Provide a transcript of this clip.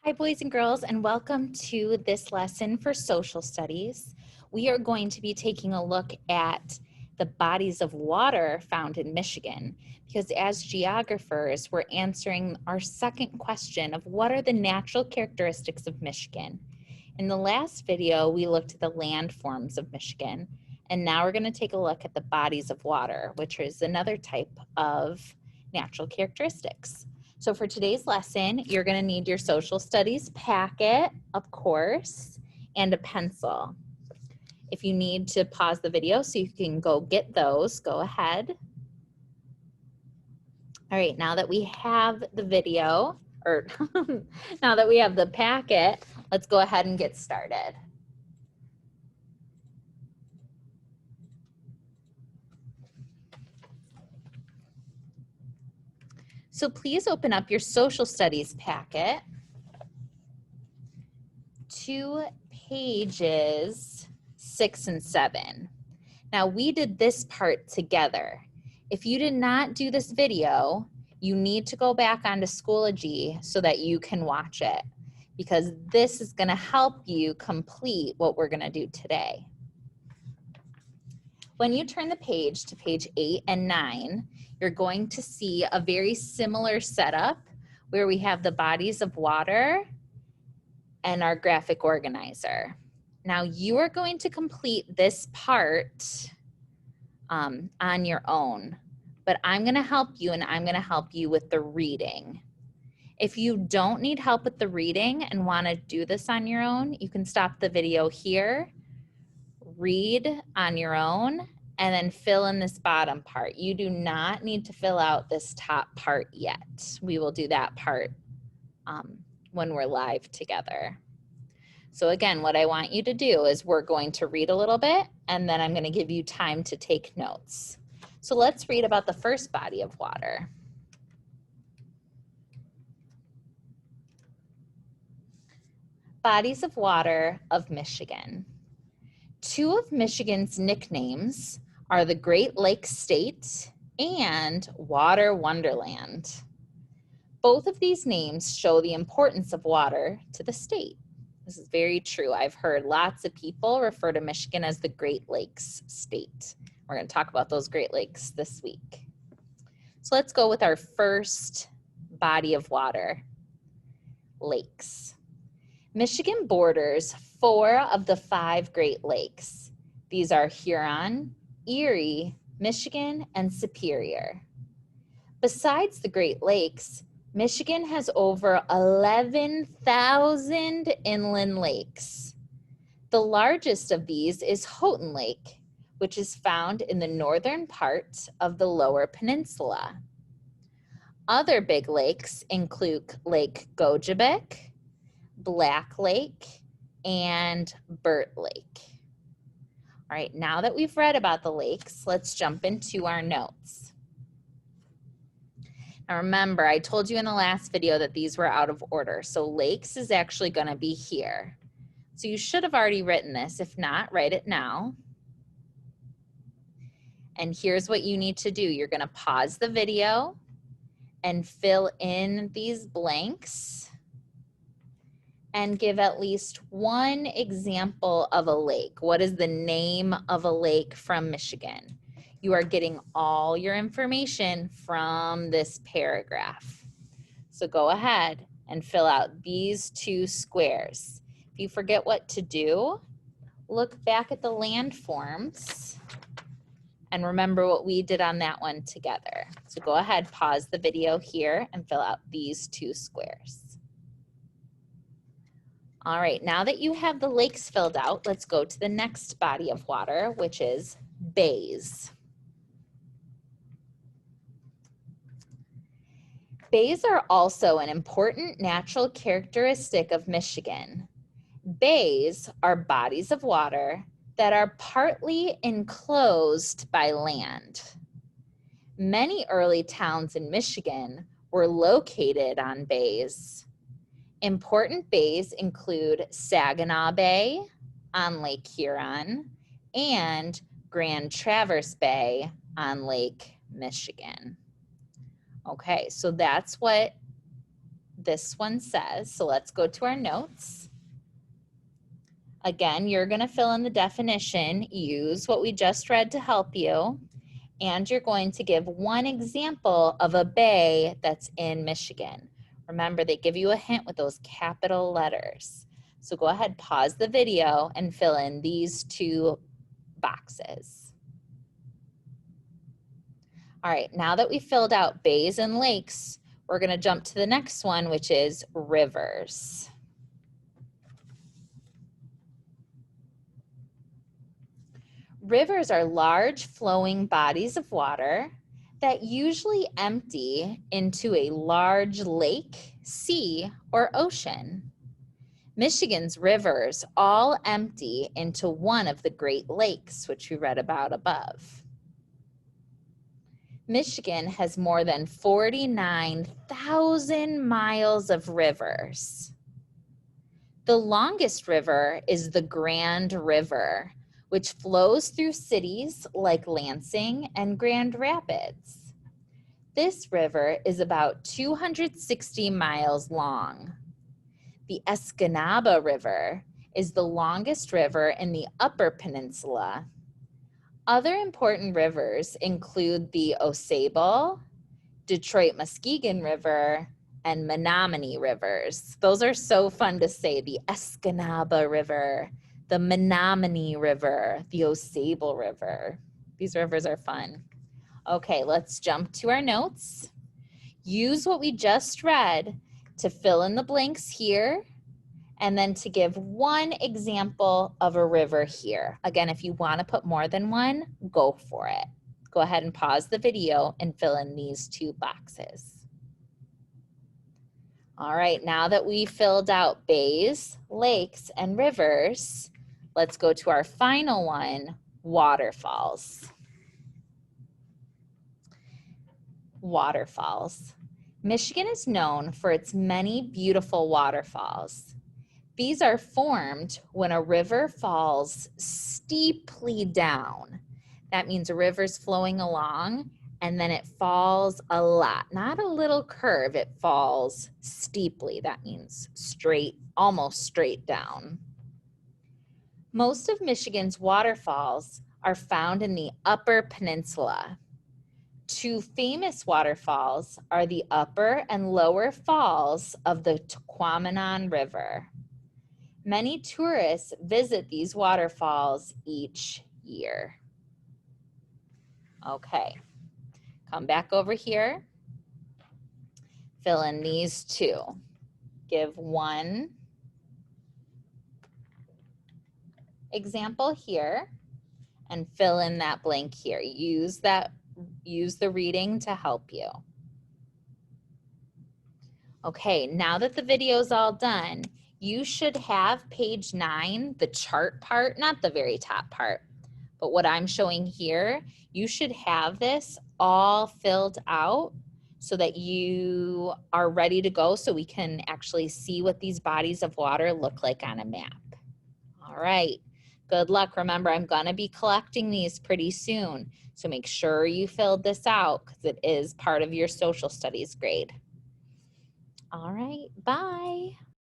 Hi, boys and girls, and welcome to this lesson for social studies. We are going to be taking a look at the bodies of water found in Michigan, because as geographers, we're answering our second question of what are the natural characteristics of Michigan. In the last video, we looked at the landforms of Michigan, and now we're going to take a look at the bodies of water, which is another type of natural characteristics. So for today's lesson, you're going to need your social studies packet, of course, and a pencil. If you need to pause the video so you can go get those, go ahead. All right, now that we have the video, or now that we have the packet, let's go ahead and get started. So please open up your social studies packet to pages 6 and 7. Now we did this part together. If you did not do this video, you need to go back onto Schoology so that you can watch it, because this is going to help you complete what we're going to do today. When you turn the page to page 8 and 9, you're going to see a very similar setup where we have the bodies of water and our graphic organizer. Now you are going to complete this part on your own, but I'm going to help you, and I'm going to help you with the reading. If you don't need help with the reading and want to do this on your own, you can stop the video here, read on your own, and then fill in this bottom part. You do not need to fill out this top part yet. We will do that part when we're live together. So again, what I want you to do is we're going to read a little bit, and then I'm going to give you time to take notes. So let's read about the first body of water. Bodies of water of Michigan. Two of Michigan's nicknames are the Great Lakes State and Water Wonderland. Both of these names show the importance of water to the state. This is very true. I've heard lots of people refer to Michigan as the Great Lakes State. We're going to talk about those Great Lakes this week. So let's go with our first body of water, lakes. Michigan borders 4 of the 5 Great Lakes. These are Huron, Erie, Michigan, and Superior. Besides the Great Lakes, Michigan has over 11,000 inland lakes. The largest of these is Houghton Lake, which is found in the northern part of the Lower Peninsula. Other big lakes include Lake Gogebic, Black Lake, and Burt Lake. All right, now that we've read about the lakes, let's jump into our notes. Now remember, I told you in the last video that these were out of order, so lakes is actually going to be here. So you should have already written this. If not, write it now. And here's what you need to do. You're going to pause the video and fill in these blanks and give at least one example of a lake. What is the name of a lake from Michigan? You are getting all your information from this paragraph. So go ahead and fill out these 2 squares. If you forget what to do, look back at the landforms and remember what we did on that one together. So go ahead, pause the video here and fill out these 2 squares. All right, now that you have the lakes filled out, let's go to the next body of water, which is bays. Bays are also an important natural characteristic of Michigan. Bays are bodies of water that are partly enclosed by land. Many early towns in Michigan were located on bays. Important bays include Saginaw Bay on Lake Huron and Grand Traverse Bay on Lake Michigan. Okay, so that's what this one says. So let's go to our notes. Again, you're going to fill in the definition, use what we just read to help you, and you're going to give one example of a bay that's in Michigan. Remember, they give you a hint with those capital letters. So go ahead, pause the video, and fill in these two boxes. All right, now that we filled out bays and lakes, we're going to jump to the next one, which is rivers. Rivers are large flowing bodies of water that usually empty into a large lake, sea, or ocean. Michigan's rivers all empty into one of the Great Lakes, which we read about above. Michigan has more than 49,000 miles of rivers. The longest river is the Grand River, which flows through cities like Lansing and Grand Rapids. This river is about 260 miles long. The Escanaba River is the longest river in the Upper Peninsula. Other important rivers include the Osable, Detroit-Muskegon River, and Menominee rivers. Those are so fun to say, the Escanaba River, the Menominee River, the Osable River. These rivers are fun. Okay, let's jump to our notes. Use what we just read to fill in the blanks here, and then to give one example of a river here. Again, if you want to put more than one, go for it. Go ahead and pause the video and fill in these two boxes. All right, now that we filled out bays, lakes, and rivers, let's go to our final one, waterfalls. Waterfalls. Michigan is known for its many beautiful waterfalls. These are formed when a river falls steeply down. That means a river's flowing along and then it falls a lot, not a little curve, it falls steeply. That means straight, almost straight down. Most of Michigan's waterfalls are found in the Upper Peninsula. Two famous waterfalls are the Upper and Lower Falls of the Quaminon River. Many tourists visit these waterfalls each year. Okay. Come back over here, fill in these two. Give one example here and fill in that blank here. Use the reading to help you. Okay, now that the video's all done, you should have page 9, the chart part, not the very top part, but what I'm showing here, you should have this all filled out so that you are ready to go so we can actually see what these bodies of water look like on a map. All right, good luck. Remember, I'm gonna be collecting these pretty soon, so make sure you filled this out because it is part of your social studies grade. All right, bye.